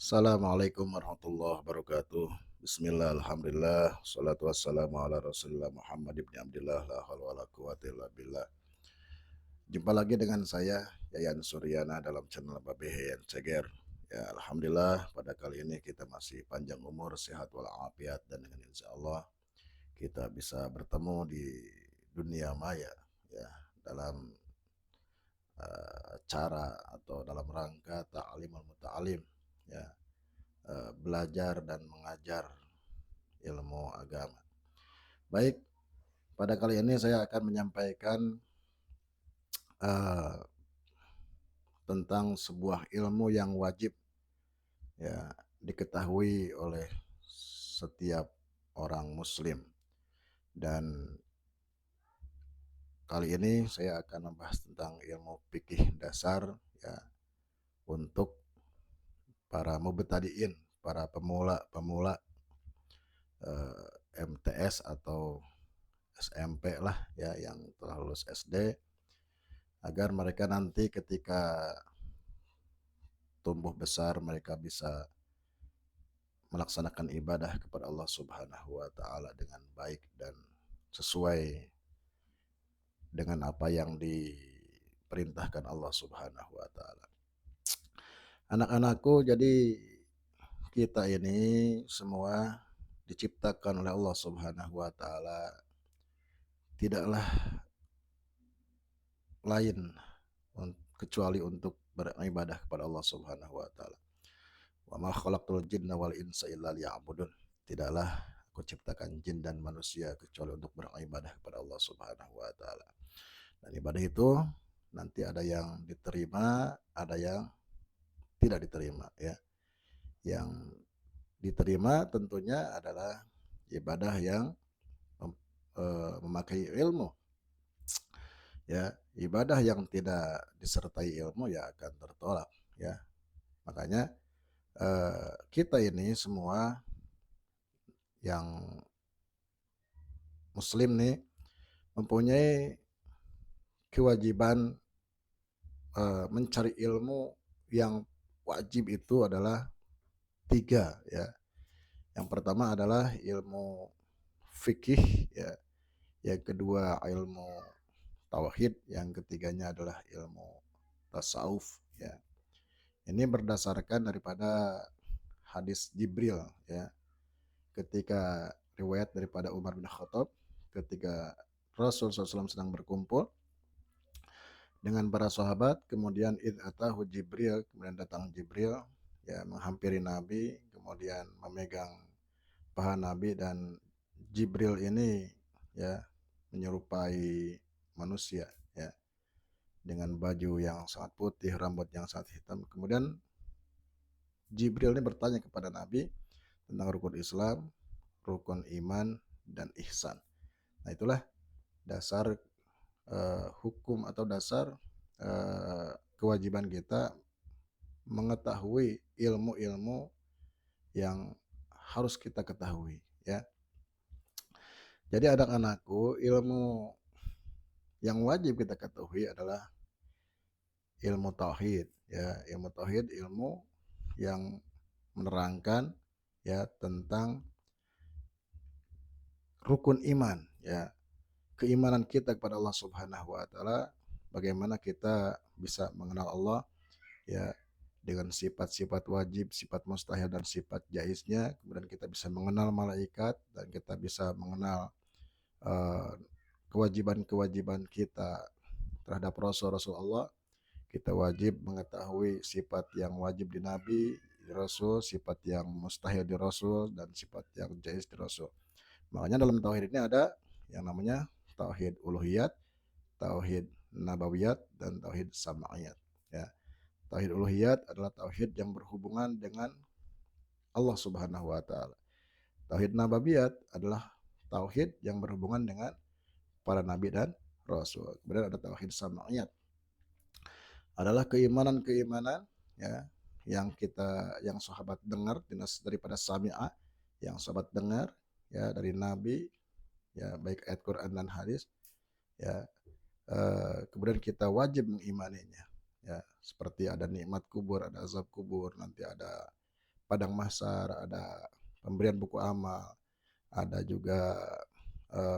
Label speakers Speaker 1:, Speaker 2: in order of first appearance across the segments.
Speaker 1: Assalamualaikum warahmatullahi wabarakatuh. Bismillah, alhamdulillah, salatu wassalamu ala rasulillah Muhammad ibn Abdillah, la hawla wa la quwwata illa billah. Jumpa lagi dengan saya, Yayan Suryana dalam channel Babe Yayan Ceger. Ya, alhamdulillah pada kali ini kita masih panjang umur, sehat walafiat dan dengan insya Allah kita bisa bertemu di dunia maya ya dalam cara atau dalam rangka ta'limul muta'alim ya, belajar dan mengajar ilmu agama. Baik, pada kali ini saya akan menyampaikan uh, tentang sebuah ilmu yang wajib ya diketahui oleh setiap orang muslim, dan kali ini saya akan membahas tentang ilmu fikih dasar ya untuk para mubtadiin, para pemula-pemula MTS atau SMP lah ya yang telah lulus SD, agar mereka nanti ketika tumbuh besar mereka bisa melaksanakan ibadah kepada Allah Subhanahu wa taala dengan baik dan sesuai dengan apa yang diperintahkan Allah Subhanahu wa taala. Anak-anakku, jadi kita ini semua diciptakan oleh Allah Subhanahu wa taala tidaklah lain kecuali untuk beribadah kepada Allah Subhanahu wa taala. Wa ma khalaqtul jinna wal insa illa liya'budun. Tidaklah aku ciptakan jin dan manusia kecuali untuk beribadah kepada Allah Subhanahu wa taala. Dan ibadah itu nanti ada yang diterima, ada yang tidak diterima ya. Yang diterima tentunya adalah ibadah yang memakai ilmu. Ya, ibadah yang tidak disertai ilmu ya akan tertolak ya. Makanya kita ini semua yang muslim nih mempunyai kewajiban mencari ilmu. Yang wajib itu adalah tiga ya. Yang pertama adalah ilmu fikih ya, yang kedua ilmu tauhid, yang ketiganya adalah ilmu tasawuf ya. Ini berdasarkan daripada hadis Jibril ya, ketika riwayat daripada Umar bin Khattab ketika Rasul SAW sedang berkumpul dengan para sahabat, kemudian atahu Jibril, kemudian datang Jibril ya menghampiri Nabi, kemudian memegang paha Nabi, dan Jibril ini ya menyerupai manusia ya dengan baju yang sangat putih, rambut yang sangat hitam. Kemudian Jibril ini bertanya kepada Nabi tentang rukun Islam, rukun iman, dan ihsan. Nah, itulah dasar hukum atau dasar kewajiban kita mengetahui ilmu-ilmu yang harus kita ketahui ya. Jadi anak-anakku, ilmu yang wajib kita ketahui adalah ilmu tauhid ya. Ilmu tauhid, ilmu yang menerangkan ya tentang rukun iman ya, keimanan kita kepada Allah Subhanahu wa taala, bagaimana kita bisa mengenal Allah ya dengan sifat-sifat wajib, sifat mustahil, dan sifat jaiznya. Kemudian kita bisa mengenal malaikat, dan kita bisa mengenal uh, kewajiban-kewajiban kita terhadap Rasul-Rasul Allah. Kita wajib mengetahui sifat yang wajib di Nabi, di Rasul, sifat yang mustahil di Rasul, dan sifat yang jaiz di Rasul. Makanya dalam tauhid ini ada yang namanya tauhid uluhiyat, tauhid nabawiyat, dan tauhid sam'iyat ya. Tauhid uluhiyat adalah tauhid yang berhubungan dengan Allah Subhanahu wa taala. Tauhid nabawiyat adalah tauhid yang berhubungan dengan para nabi dan rasul. Kemudian ada tauhid sam'iyat, adalah keimanan-keimanan ya yang sahabat dengar daripada sami'a, yang sahabat dengar ya dari nabi ya, baik ayat Quran dan hadis ya. Kemudian kita wajib mengimaninya ya, seperti ada nikmat kubur, ada azab kubur, nanti ada padang mahsyar, ada pemberian buku amal, ada juga,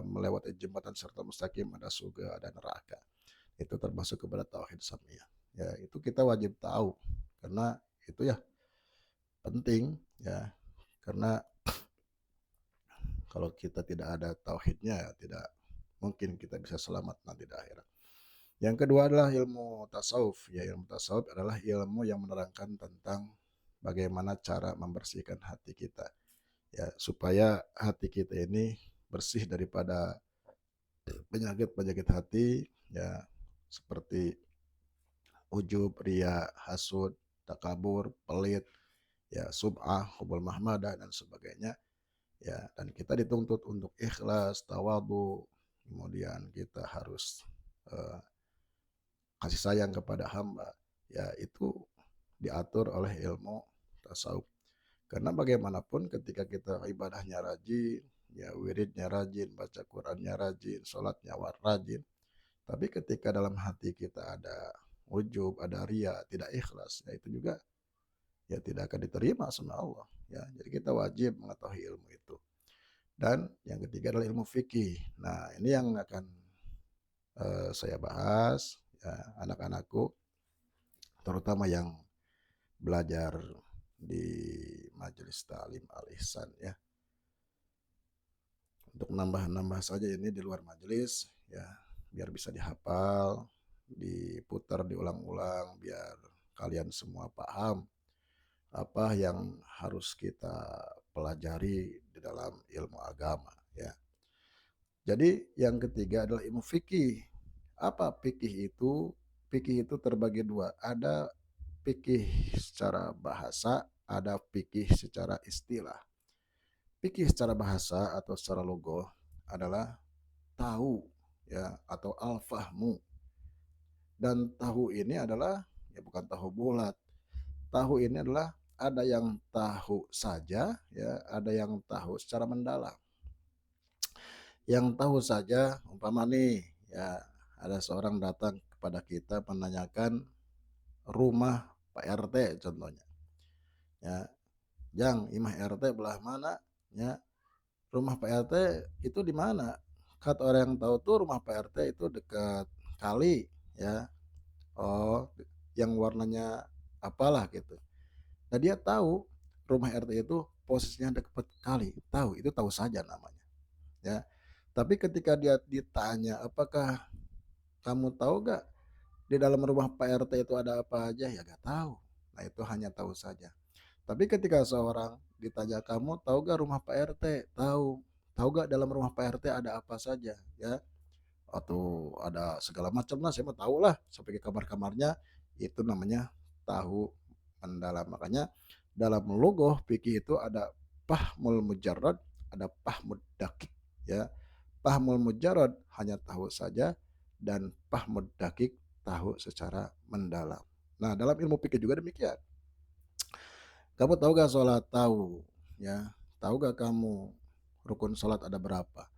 Speaker 1: melewati jembatan siratal mustaqim, ada surga, ada neraka. Itu termasuk kepada tauhid samiyah. Ya, itu kita wajib tahu karena itu ya penting ya, karena kalau kita tidak ada tauhidnya ya tidak mungkin kita bisa selamat nanti di akhirat. Yang kedua adalah ilmu tasawuf. Ya, ilmu tasawuf adalah ilmu yang menerangkan tentang bagaimana cara membersihkan hati kita. Ya, supaya hati kita ini bersih daripada penyakit-penyakit hati ya, seperti ujub, ria, hasud, takabur, pelit, ya, sub'ah, hubul mahmadah dan sebagainya. Ya, dan kita dituntut untuk ikhlas, tawadu, kemudian kita harus uh, kasih sayang kepada hamba. Ya, itu diatur oleh ilmu tasawuf. Karena bagaimanapun ketika kita ibadahnya rajin, ya wiridnya rajin, baca Qurannya rajin, sholatnya rajin, tapi ketika dalam hati kita ada ujub, ada ria, tidak ikhlas, ya itu juga ya tidak akan diterima sama Allah. Ya, jadi kita wajib mengetahui ilmu itu. Dan yang ketiga adalah ilmu fikih. Nah, ini yang akan saya bahas ya, anak-anakku, terutama yang belajar di Majelis Ta'lim Al Ihsan ya. Untuk nambah-nambah saja ini di luar majelis ya, biar bisa dihafal, diputar, diulang-ulang biar kalian semua paham apa yang harus kita pelajari di dalam ilmu agama ya. Jadi yang ketiga adalah ilmu fikih. Apa fikih itu? Fikih itu terbagi dua. Ada fikih secara bahasa, ada fikih secara istilah. Fikih secara bahasa atau secara logo adalah tahu ya atau al-fahmu. Dan tahu ini adalah ya bukan tahu bulat. Tahu ini adalah ada yang tahu saja ya, ada yang tahu secara mendalam. Yang tahu saja umpama nih ya, ada seorang datang kepada kita menanyakan rumah Pak RT contohnya. Ya, Jang, imah RT belah mana? Ya, rumah Pak RT itu di mana? Kata orang yang tahu tuh rumah Pak RT itu dekat kali ya. Oh, yang warnanya apalah gitu. Nah, dia tahu rumah RT itu posisinya dekat kali. Tahu, itu tahu saja namanya. Ya. Tapi ketika dia ditanya, apakah kamu tahu gak di dalam rumah Pak RT itu ada apa aja? Ya gak tahu. Nah, itu hanya tahu saja. Tapi ketika seorang ditanya, kamu tahu gak rumah Pak RT? Tahu. Tahu gak dalam rumah Pak RT ada apa saja? Ya, atau ada segala macam lah, saya mau tahu lah sampai ke kamar-kamarnya. Itu namanya tahu mendalam. Makanya dalam logo fikih itu ada pahmul mujarrad, ada pahmud dakik ya. Pahmul mujarrad hanya tahu saja, dan pahmud dakik tahu secara mendalam. Nah, dalam ilmu fikih juga demikian. Kamu tahu gak sholat? Tahu ya. Tahu gak kamu rukun sholat ada berapa?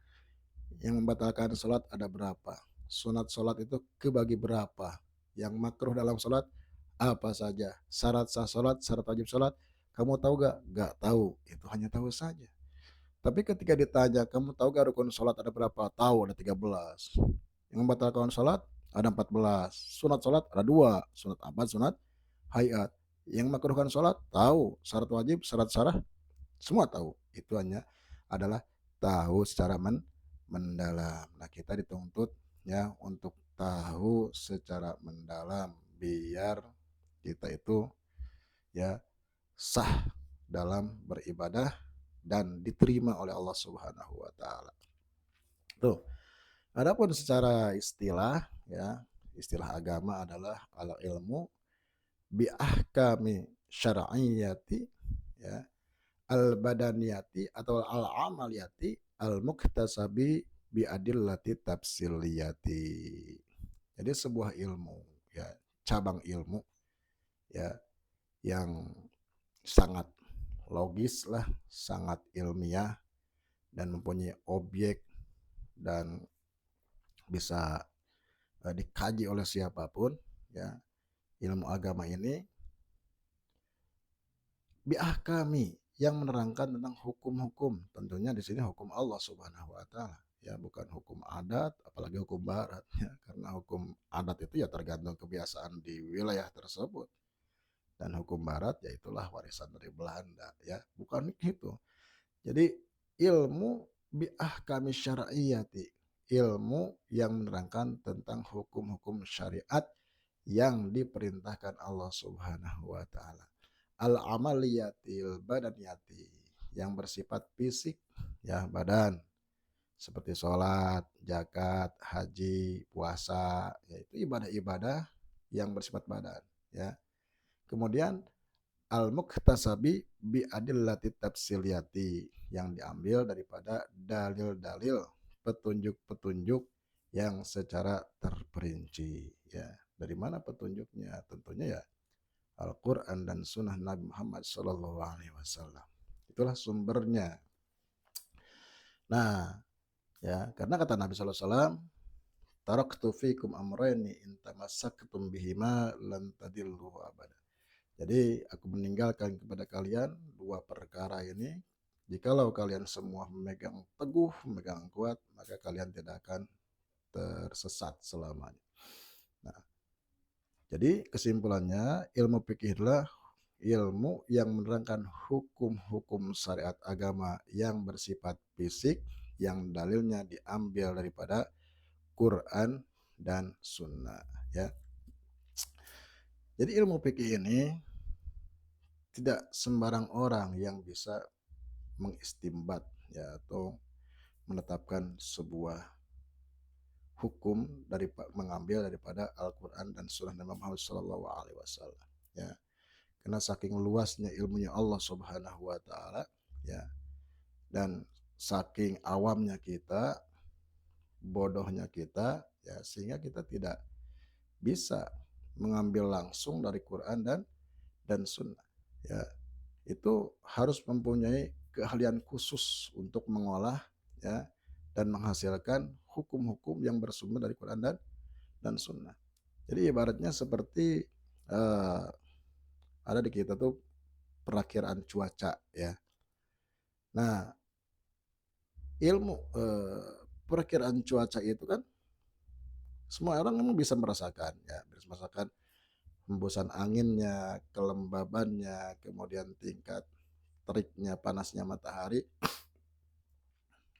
Speaker 1: Yang membatalkan sholat ada berapa? Sunat sholat itu kebagi berapa? Yang makruh dalam sholat apa saja? Syarat sah sholat, syarat wajib sholat, kamu tahu gak? Gak tahu. Itu hanya tahu saja. Tapi ketika ditanya, kamu tahu gak rukun sholat ada berapa? Tahu, ada 13. Yang membatalkan sholat ada 14. Sunat sholat ada 2. Sunat apa? Sunat hayat. Yang makruhkan sholat tahu. Syarat wajib, syarat syarah, semua tahu. Itu hanya adalah tahu secara mendalam. Nah, kita dituntut ya untuk tahu secara mendalam biar kita itu ya sah dalam beribadah dan diterima oleh Allah Subhanahu wa taala. Tuh. Adapun secara istilah ya, istilah agama adalah al ilmu bi ahkami syar'iyyati ya, al badaniyati atau al amaliyati al muktasabi bi adillati tafsiliyati. Jadi sebuah ilmu ya, cabang ilmu ya yang sangat logis lah, sangat ilmiah dan mempunyai objek dan bisa dikaji oleh siapapun ya. Ilmu agama ini biahkami yang menerangkan tentang hukum-hukum. Tentunya di sini hukum Allah Subhanahu wa taala, ya bukan hukum adat apalagi hukum barat ya. Karena hukum adat itu ya tergantung kebiasaan di wilayah tersebut. Dan hukum barat ya itulah warisan dari Belanda ya, bukan itu. Jadi ilmu biahkami syar'iyyati, ilmu yang menerangkan tentang hukum-hukum syariat yang diperintahkan Allah Subhanahu wa taala. Al-amaliyatil badaniyati, yang bersifat fisik ya, badan, seperti sholat, zakat, haji, puasa, yaitu ibadah-ibadah yang bersifat badan ya. Kemudian al-muktasabi bi adillati tafsiliyati, yang diambil daripada dalil-dalil, petunjuk-petunjuk yang secara terperinci ya. Dari mana petunjuknya? Tentunya ya Al-Quran dan Sunnah Nabi Muhammad Sallallahu Alaihi Wasallam. Itulah sumbernya. Nah, ya karena kata Nabi Sallallahu Alaihi Wasallam, taraktu fikum amrayni in tamassaktum bihima lan tadillu abada. Jadi aku meninggalkan kepada kalian dua perkara ini. Jikalau kalian semua memegang teguh, memegang kuat, maka kalian tidak akan tersesat selamanya. Nah, jadi kesimpulannya ilmu fikih adalah ilmu yang menerangkan hukum-hukum syariat agama yang bersifat fisik, yang dalilnya diambil daripada Quran dan Sunnah ya. Jadi ilmu fikih ini tidak sembarang orang yang bisa mengistimbat ya, atau menetapkan sebuah hukum dari mengambil daripada Al-Quran dan Sunnah Nabi Muhammad SAW ya. Karena saking luasnya ilmunya Allah Subhanahu wa taala ya, dan saking awamnya kita, bodohnya kita ya, sehingga kita tidak bisa mengambil langsung dari Quran dan Sunnah ya. Itu harus mempunyai keahlian khusus untuk mengolah ya, dan menghasilkan hukum-hukum yang bersumber dari Quran dan Sunnah. Jadi ibaratnya seperti uh, ada di kita tuh perakiraan cuaca ya. Nah, ilmu perakiraan cuaca itu kan semua orang memang bisa merasakan ya, bisa merasakan hembusan anginnya, kelembabannya, kemudian tingkat teriknya panasnya matahari.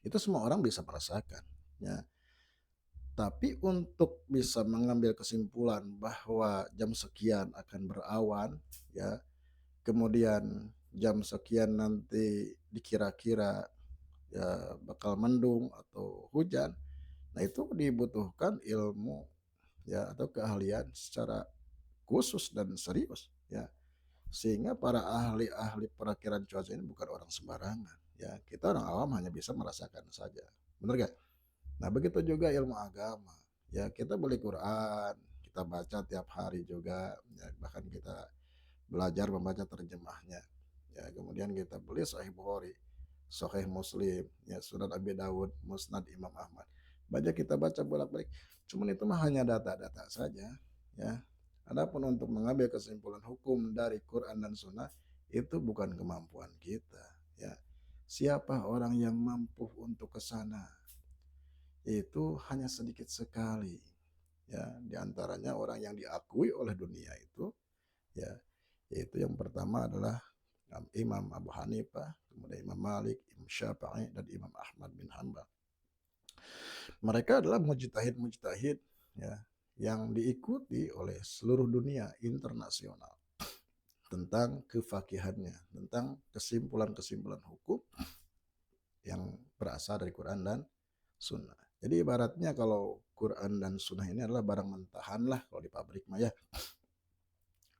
Speaker 1: Itu semua orang bisa merasakan ya. Tapi untuk bisa mengambil kesimpulan bahwa jam sekian akan berawan ya, kemudian jam sekian nanti dikira-kira ya bakal mendung atau hujan, nah itu dibutuhkan ilmu ya atau keahlian secara khusus dan serius ya. Sehingga para ahli-ahli perakiraan cuaca ini bukan orang sembarangan ya. Kita orang awam hanya bisa merasakan saja, benar gak? Nah begitu juga ilmu agama ya, kita beli Quran, kita baca tiap hari juga ya, bahkan kita belajar membaca terjemahnya ya. Kemudian kita beli Sahih Bukhari, Sahih Muslim ya, Sunan Abi Dawud, Musnad Imam Ahmad, baca kita baca bolak-balik. Cuman itu mah hanya data-data saja ya. Adapun untuk mengambil kesimpulan hukum dari Quran dan Sunnah, itu bukan kemampuan kita ya. Siapa orang yang mampu untuk ke sana? Itu hanya sedikit sekali ya, diantaranya orang yang diakui oleh dunia itu ya, yaitu yang pertama adalah Imam Abu Hanifah, kemudian Imam Malik, Imam Syafi'i, dan Imam Ahmad bin Hanbal. Mereka adalah mujtahid-mujtahid ya, yang diikuti oleh seluruh dunia internasional tentang kefakihannya, tentang kesimpulan-kesimpulan hukum yang berasal dari Quran dan Sunnah. Jadi ibaratnya kalau Quran dan Sunnah ini adalah barang mentahan lah kalau di pabrik mah ya,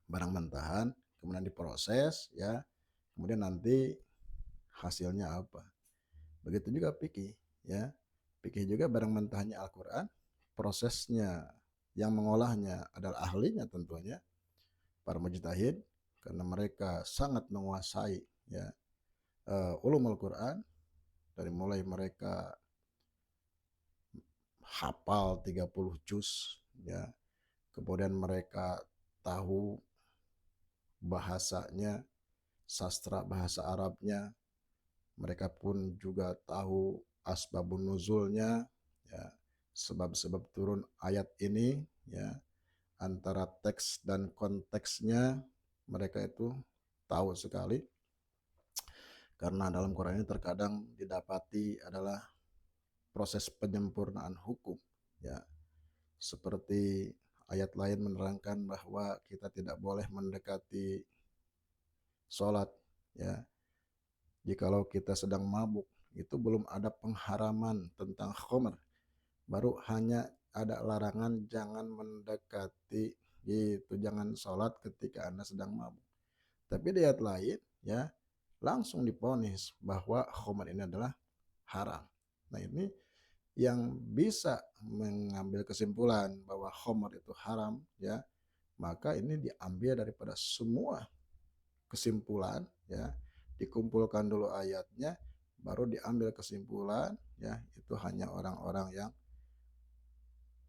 Speaker 1: barang mentahan kemudian diproses ya, kemudian nanti hasilnya apa. Begitu juga fikih ya, fikih juga barang mentahannya Al-Quran, prosesnya yang mengolahnya adalah ahlinya tentunya para mujtahid, karena mereka sangat menguasai ya ulumul Quran, dari mulai mereka hafal 30 juz ya, kemudian mereka tahu bahasanya sastra bahasa Arabnya, mereka pun juga tahu asbabun nuzulnya, ya, sebab-sebab turun ayat ini, ya, antara teks dan konteksnya mereka itu tahu sekali, karena dalam Quran ini terkadang didapati adalah proses penyempurnaan hukum, ya, seperti ayat lain menerangkan bahwa kita tidak boleh mendekati sholat, ya, jikalau kita sedang mabuk. Itu belum ada pengharaman tentang khomer, baru hanya ada larangan jangan mendekati, gitu, jangan sholat ketika Anda sedang mabuk. Tapi di ayat lain, ya, langsung diponis bahwa khomer ini adalah haram. Nah, ini yang bisa mengambil kesimpulan bahwa khomer itu haram, ya, maka ini diambil daripada semua kesimpulan, ya, dikumpulkan dulu ayatnya, baru diambil kesimpulan, ya, itu hanya orang-orang yang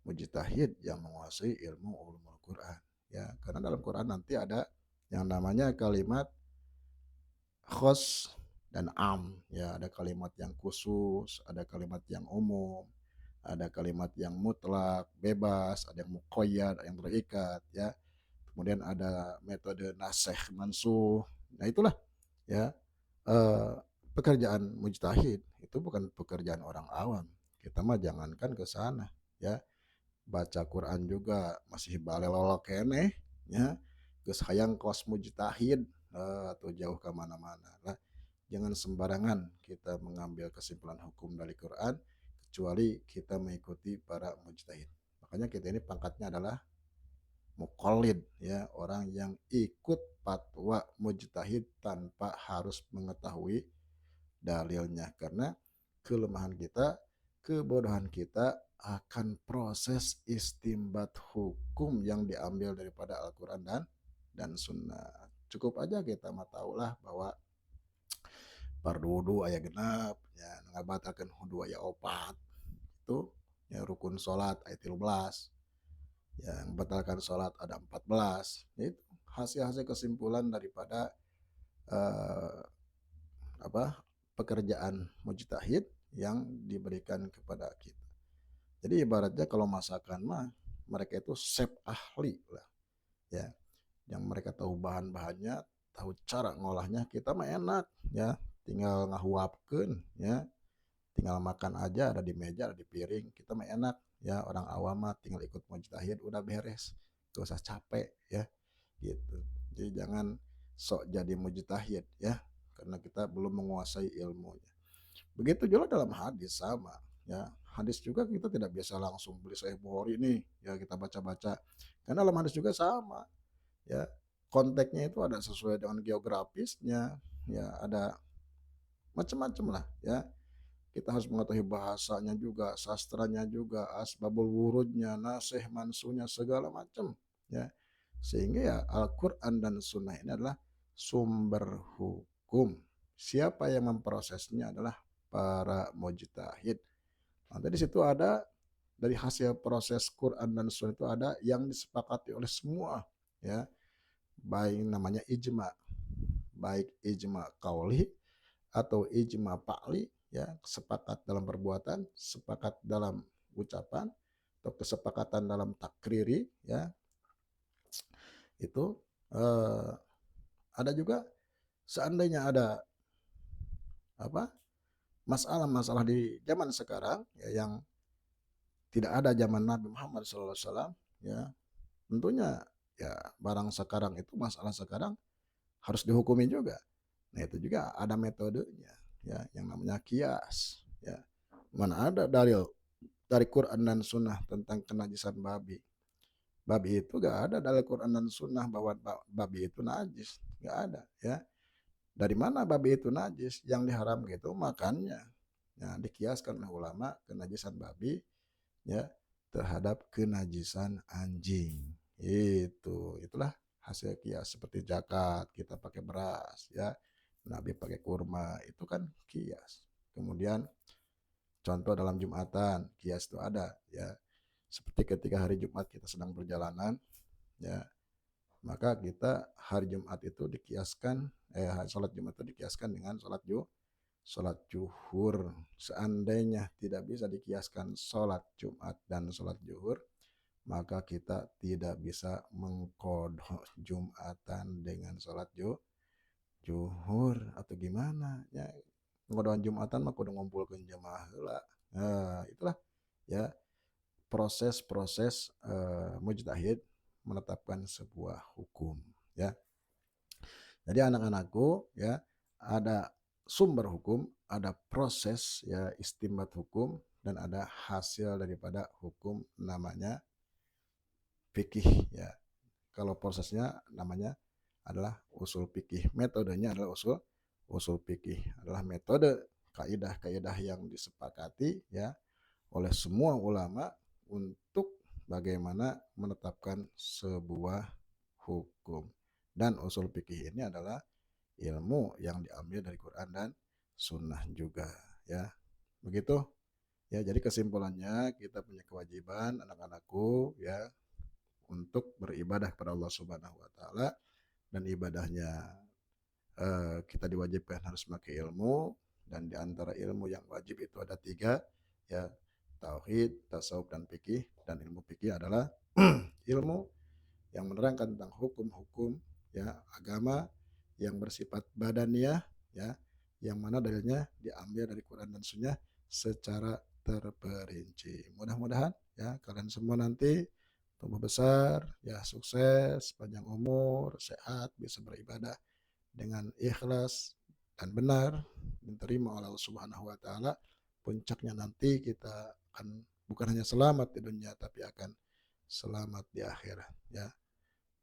Speaker 1: mujtahid yang menguasai ilmu ulumul Quran, ya, karena dalam Quran nanti ada yang namanya kalimat khos dan am, ya, ada kalimat yang khusus, ada kalimat yang umum, ada kalimat yang mutlak bebas, ada yang muqayyad, ada yang terikat, ya, kemudian ada metode nasikh mansuh. Nah, itulah, ya, eh, pekerjaan mujtahid itu bukan pekerjaan orang awam. Kita mah jangankan ke sana, ya, baca Quran juga masih balelolo kene, ya, geus hayang kos mujtahid, atau jauh ke mana-mana lah. Jangan sembarangan kita mengambil kesimpulan hukum dari Quran kecuali kita mengikuti para mujtahid. Makanya kita ini pangkatnya adalah muqallid, ya, orang yang ikut fatwa mujtahid tanpa harus mengetahui dalilnya, karena kelemahan kita, kebodohan kita akan proses istimbat hukum yang diambil daripada Al-Quran dan Sunnah. Cukup aja kita mah tahulah bahwa fardu wudu aya genep, ya, ngabatalkeun wudu aya 4, itu, ya, rukun salat aya 13, yang membatalkan sholat ada 14. Itu hasil-hasil kesimpulan daripada eh, apa pekerjaan mujtahid yang diberikan kepada kita. Jadi ibaratnya kalau masakan mah mereka itu chef ahli lah, ya, yang mereka tahu bahan-bahannya, tahu cara ngolahnya. Kita mah enak, ya, tinggal ngahuapkeun, ya, tinggal makan aja, ada di meja, ada di piring, kita mah enak, ya, orang awam mah tinggal ikut mujtahid udah beres, gak usah capek, ya, gitu. Jadi jangan sok jadi mujtahid, ya, karena kita belum menguasai ilmunya. Begitu juga dalam hadis sama, ya, hadis juga kita tidak biasa langsung beli Sahih Bukhari ini, ya, kita baca-baca, karena dalam hadis juga sama, ya, konteksnya itu ada sesuai dengan geografisnya, ya, ada macam-macam lah, ya, kita harus mengetahui bahasanya juga, sastranya juga, asbabul wurudnya, nasih mansunya, segala macam, ya. Sehingga ya Al-Quran dan Sunnah ini adalah sumber hukum. Siapa yang memprosesnya adalah para mujtahid. Nanti di situ ada dari hasil proses Quran dan Sunnah itu ada yang disepakati oleh semua, ya, baik namanya ijma, baik ijma kauli atau ijma fa'li, ya, sepakat dalam perbuatan, sepakat dalam ucapan, atau kesepakatan dalam takriri, ya, itu eh, ada juga seandainya ada apa masalah-masalah di zaman sekarang, ya, yang tidak ada zaman Nabi Muhammad SAW, ya, tentunya, ya, barang sekarang itu masalah sekarang harus dihukumi juga. Nah, itu juga ada metodenya, ya, yang namanya kias, ya. Mana ada dalil dari Quran dan Sunnah tentang kenajisan babi. Babi itu gak ada dalil Quran dan Sunnah bahwa babi itu najis, gak ada, ya. Dari mana babi itu najis? Yang diharam gitu makannya. Nah, dikiaskan oleh ulama kenajisan babi, ya, terhadap kenajisan anjing. Itulah hasil kias. Seperti zakat kita pakai beras, ya, Nabi pakai kurma, itu kan kias. Kemudian contoh dalam Jumatan, kias itu ada, ya. Seperti ketika hari Jumat kita sedang perjalanan, ya, maka kita hari Jumat itu dikiaskan, Salat Jumat itu dikiaskan dengan salat zuhur. Seandainya tidak bisa dikiaskan salat Jumat dan salat zuhur, maka kita tidak bisa mengqadha Jumatan dengan salat zuhur atau gimana ya. Ngqadha Jumatan mah kudu ngumpulkeun jamaah heula. Nah, itulah ya proses-proses mujtahid menetapkan sebuah hukum ya. Jadi anak-anakku ya, ada sumber hukum, ada proses ya istimbat hukum, dan ada hasil daripada hukum namanya fikih ya. Kalau prosesnya namanya adalah usul fikih, metodenya adalah usul fikih, adalah metode kaidah-kaidah yang disepakati ya oleh semua ulama untuk bagaimana menetapkan sebuah hukum. Dan usul fikih ini adalah ilmu yang diambil dari Quran dan Sunnah juga ya. Begitu ya. Jadi kesimpulannya kita punya kewajiban anak-anakku ya untuk beribadah kepada Allah Subhanahu wa taala, dan ibadahnya kita diwajibkan harus pakai ilmu, dan di antara ilmu yang wajib itu ada 3 ya, tauhid, tasawuf, dan fikih. Dan ilmu fikih adalah ilmu yang menerangkan tentang hukum-hukum ya agama yang bersifat badaniyah ya, yang mana dalilnya diambil dari Quran dan Sunnah secara terperinci. Mudah-mudahan ya kalian semua nanti tumbuh besar ya, sukses, panjang umur, sehat, bisa beribadah dengan ikhlas dan benar, diterima oleh Allah Subhanahu wa taala. Puncaknya nanti kita akan bukan hanya selamat di dunia, tapi akan selamat di akhirat ya.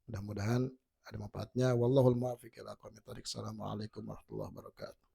Speaker 1: Mudah-mudahan ada manfaatnya. Wallahul muwaffiq ila aqwamit thoriq. Assalamualaikum warahmatullahi wabarakatuh.